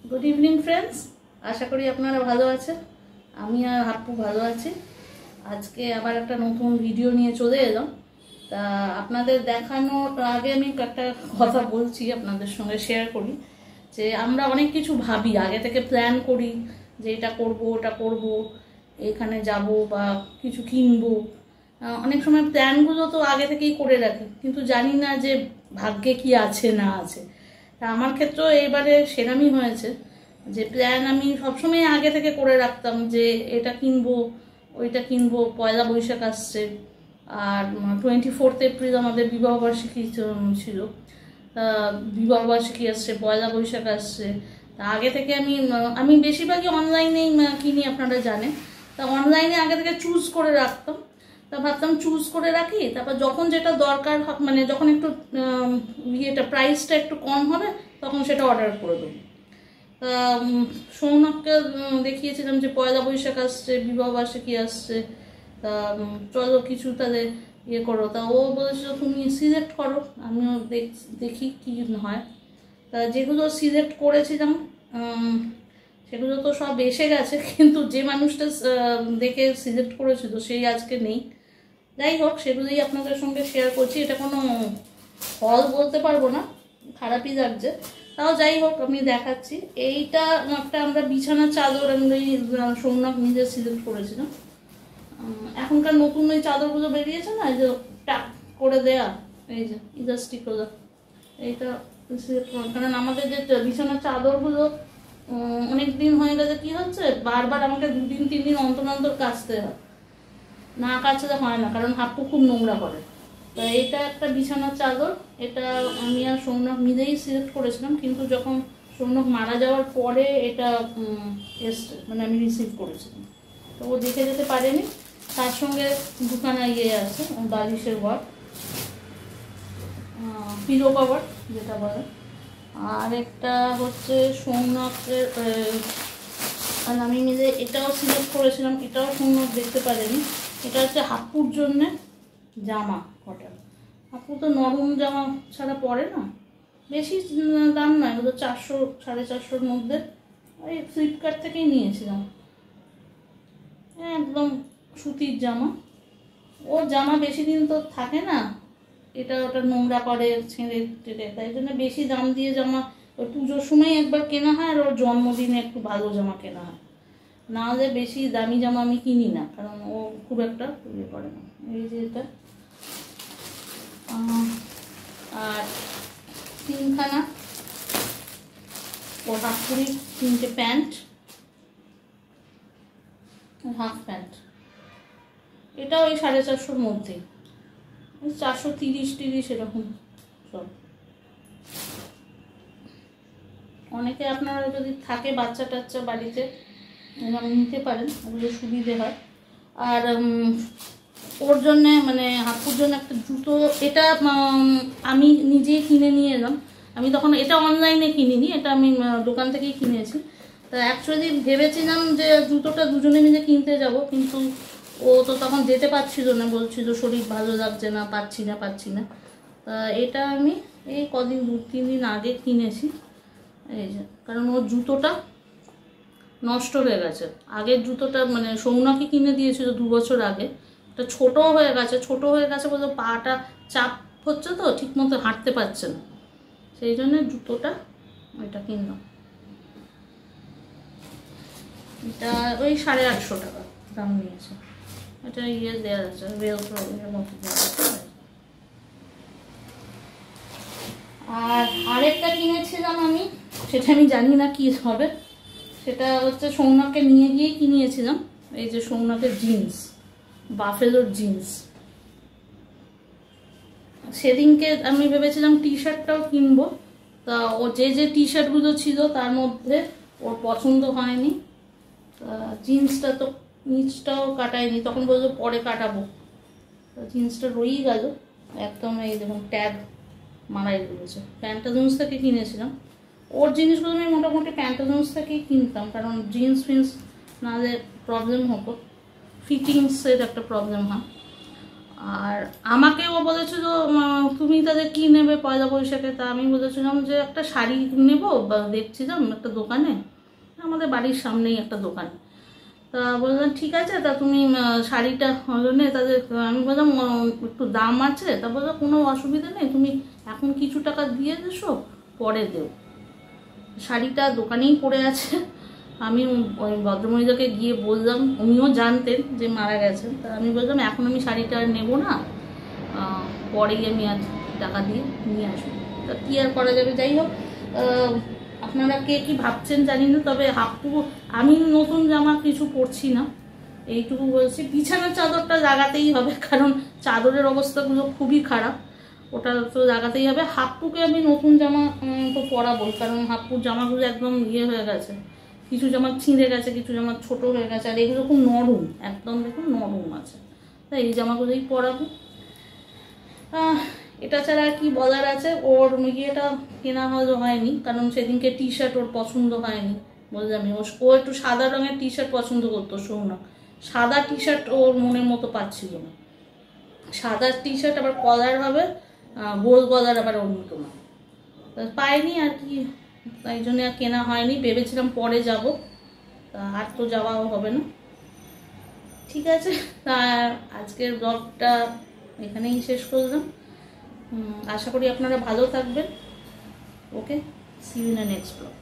Good evening friends, আশা করি আপনারা ভালো আছেন। আমি আর হাপ্পু ভালো আছি। আজকে আবার একটা নতুন ভিডিও নিয়ে চলে এলাম। তা আপনাদের দেখানোর আগে আমি একটা কথা বলছি, আপনাদের সঙ্গে শেয়ার করি যে আমরা অনেক কিছু ভাবি, আগে থেকে প্ল্যান করি যে এটা করব ওটা করব, এখানে যাব বা কিছু কিনবো। অনেক সময় প্ল্যানগুলো তো আগে থেকেই করে রাখি, কিন্তু জানি না যে ভাগ্যে কি আছে না আছে। তা আমার ক্ষেত্রেও এবারে সেরমই হয়েছে যে প্ল্যান আমি সবসময় আগে থেকে করে রাখতাম যে এটা কিনবো ওইটা কিনবো। পয়লা বৈশাখ আসছে, আর 24 এপ্রিল আমাদের বিবাহবার্ষিকী ছিল। বিবাহবার্ষিকী আসছে, পয়লা বৈশাখ আসছে। তা আগে থেকে আমি বেশিরভাগই অনলাইনেই কিনি, আপনারা জানেন। তা অনলাইনে আগে থেকে চুজ করে রাখতাম। তা ভাবতাম চুজ করে রাখি, তারপর যখন যেটা দরকার মানে যখন একটু প্রাইসটা একটু কম হবে তখন সেটা অর্ডার করে দেবো। তা সৌনককে দেখিয়েছিলাম যে পয়লা বৈশাখ আসছে, বিবাহবার্ষিকী আসছে, তা চলো কিছু তাহলে করো। তা ও বলেছিল তুমি সিলেক্ট করো, আমিও দেখি কি হয়। তা যেগুলো সিলেক্ট করেছিলাম সেগুলো তো সব এসে গেছে, কিন্তু যে মানুষটা দেখে সিলেক্ট করেছিল সেই আজকে নেই। যাই হোক, সেগুলোই আপনাদের সঙ্গে শেয়ার করছি। এটা কোনো ফল বলতে পারবো না, খারাপই লাগছে, তাও যাই হোক আমি দেখাচ্ছি। এইটা একটা আমরা বিছানার চাদর আমি সৌনক নিজে সিলেক্ট করেছিলাম। এখনকার নতুন ওই চাদরগুলো বেরিয়েছে না, এই যে টাক করে দেয়া, এই যে ইলাস্টিক গুলো, এইটা সিলেক্ট করা। কারণ আমাদের যে বিছানার চাদরগুলো অনেক দিন হয়ে গেছে, কি হচ্ছে বারবার আমাকে 2-3 দিন অন্তর অন্তর কাচতে হয়, না কাচতে হয় না, কারণ হাপ্পু খুব নোংরা করে। তো এটা একটা বিছানার চাদর, এটা আমি আর সৌনক মিলেই সিলেক্ট করেছিলাম, কিন্তু যখন সৌনক মারা যাওয়ার পরে এটা এসছে, মানে আমি রিসিভ করেছিলাম। তো ও দেখে যেতে পারেনি। তার সঙ্গে দুখানা আছে বালিশের ওয়ার্ড, পিলো কভার যেটা বলে। আর একটা হচ্ছে সৌনকের, আর আমি মিলে এটাও সিলেক্ট করেছিলাম, এটাও সৌনক দেখতে পারেনি। এটা হচ্ছে হাপ্পুর জন্যে জামা কটা। হাপ্পু তো নরম জামা ছাড়া পরে না, বেশি দাম নয়, এগুলো 400-450-র মধ্যে। ওই ফ্লিপকার্ট থেকেই নিয়েছিলাম, একদম সুতির জামা। ও জামা বেশি দিন তো থাকে না, এটা ওটা নোংরা করে ছেড়ে টেড়ে, তাই জন্য বেশি দাম দিয়ে জামা ওই পুজোর সময় একবার কেনা হয়, আর ওর জন্মদিনে একটু ভালো জামা কেনা হয়। না হলে বেশি দামি জামা আমি কিনি না, কারণ ও খুব একটা ইয়ে করে না। এই যে এটা, আর 3খানা ও হাফপুরি 3টে প্যান্ট, হাফ প্যান্ট। এটা ওই 450-র মধ্যে, 430 এরকম সব। অনেকে আপনারা যদি থাকে বাচ্চা টাচ্চা বাড়িতে এরকম নিতে পারেন, ওগুলো সুবিধে হয়। আর ওর জন্যে মানে হাপ্পুর জন্য একটা জুতো, এটা আমি নিজেই কিনে নিয়ে এলাম। আমি তখন এটা অনলাইনে কিনিনি, এটা আমি দোকান থেকেই কিনেছি। তা অ্যাকচুয়ালি ভেবেছিলাম যে জুতোটা দুজনে মিলে কিনতে যাব, কিন্তু ও তো তখন যেতে পারছিল না, বলছিল শরীর ভালো লাগছে না, পাচ্ছি না। তা এটা আমি এই কদিন 2-3 দিন আগে কিনেছি। এই যে, কারণ ওর জুতোটা নষ্ট হয়ে গেছে। আগের জুতোটা মানে সৌনকই কিনে দিয়েছিল 2 বছর আগে, এটা ছোটো হয়ে গেছে বলে পাটা চাপ হচ্ছে, তো ঠিক মতো হাঁটতে পারছে না, সেই জন্য জুতোটা ওইটা কিনলাম। এটা ওই 850 টাকা দাম নিয়েছে। এটা দেওয়া আছে, রেলের মতো দেওয়া আছে। আর আরেকটা কিনেছিলাম আমি, সেটা আমি জানি না কি হবে। সেটা হচ্ছে সৌনককে নিয়ে গিয়ে কিনিয়েছিলাম। এই যে সৌনকের জিন্স, বাফেলোর জিন্স। সেদিনকে আমি ভেবেছিলাম টি শার্টটাও কিনবো। তা ও যে টি শার্টগুলো ছিল তার মধ্যে ওর পছন্দ হয়নি। জিন্সটা তো নিচটাও কাটায়নি, তখন বললো পরে কাটাবো। জিন্সটা রয়েই গেল একদম, এই দেখুন ট্যাগ মারাই রয়েছে। প্যান্টালুন্স থেকে কিনেছিলাম। ওর জিনিসগুলো আমি মোটামুটি প্যান্টালুন্স থেকেই কিনতাম, কারণ জিন্স ফিন্স নাহলে প্রবলেম হতো, ফিটিংসের একটা প্রবলেম হয়। আর আমাকেও বলেছিল তুমি তাদের কি নেবে পয়লা বৈশাখে, তা আমি বলেছিলাম যে একটা শাড়ি নেবো, দেখছিলাম একটা দোকানে, আমাদের বাড়ির সামনেই একটা দোকান। তা বললাম ঠিক আছে, তা তুমি শাড়িটা হলো নে তাদের। আমি বললাম একটু দাম আছে, তা বললো কোনো অসুবিধা নেই, তুমি এখন কিছু টাকা দিয়ে দেছো, পরে দেও। শাড়িটা দোকানেই পড়ে আছে। আমি ওই ভদ্রমহিলাকে গিয়ে বললাম, উনিও জানতেন যে মারা গেছেন, তা আমি বললাম এখন আমি শাড়িটা নেব না, পরেই আমি আজ টাকা দিয়ে নিয়ে আসবো। তা কী আর করা যাবে। যাই হোক, আপনারা কে কি ভাবছেন জানি না, তবে হাপ্পু আমি নতুন জামা কিছু পরছি না, এইটুকু বলছি। বিছানার চাদরটা লাগাতেই হবে, কারণ চাদরের অবস্থাগুলো খুবই খারাপ, ওটা তো লাগাতেই হবে। হাপ্পুকে আমি নতুন জামা তো পরাবো, কারণ হাপ্পুর জামাগুলো একদম হয়ে গেছে, কিছু জামা ছিঁড়ে গেছে, কিছু জামা ছোট হয়ে গেছে, আর এগুলো খুব নরম, একদম দেখুন নরম আছে, তাই এই জামাগুলোই পরাবো। এটা ছাড়া আর কি বলার আছে। ওর ইয়েটা কেনা হয়নি, কারণ সেদিনকে টি শার্ট ওর পছন্দ হয়নি, বললাম ও একটু সাদা রঙের টি শার্ট পছন্দ করতো, শোনো সাদা টি শার্ট ওর মনের মতো পাচ্ছিল না। সাদা টি শার্ট আবার কলার হবে, গোল গলার আবার ওর মতো না, পাইনি আর কি, তাই জন্য আর কেনা হয়নি। ভেবেছিলাম পরে যাব, তা আর তো যাওয়াও হবে না। ঠিক আছে, তা আজকের ব্লগটা এখানেই শেষ করলাম। আশা করি আপনারা ভালো থাকবেন। Okay, see you in the next blog.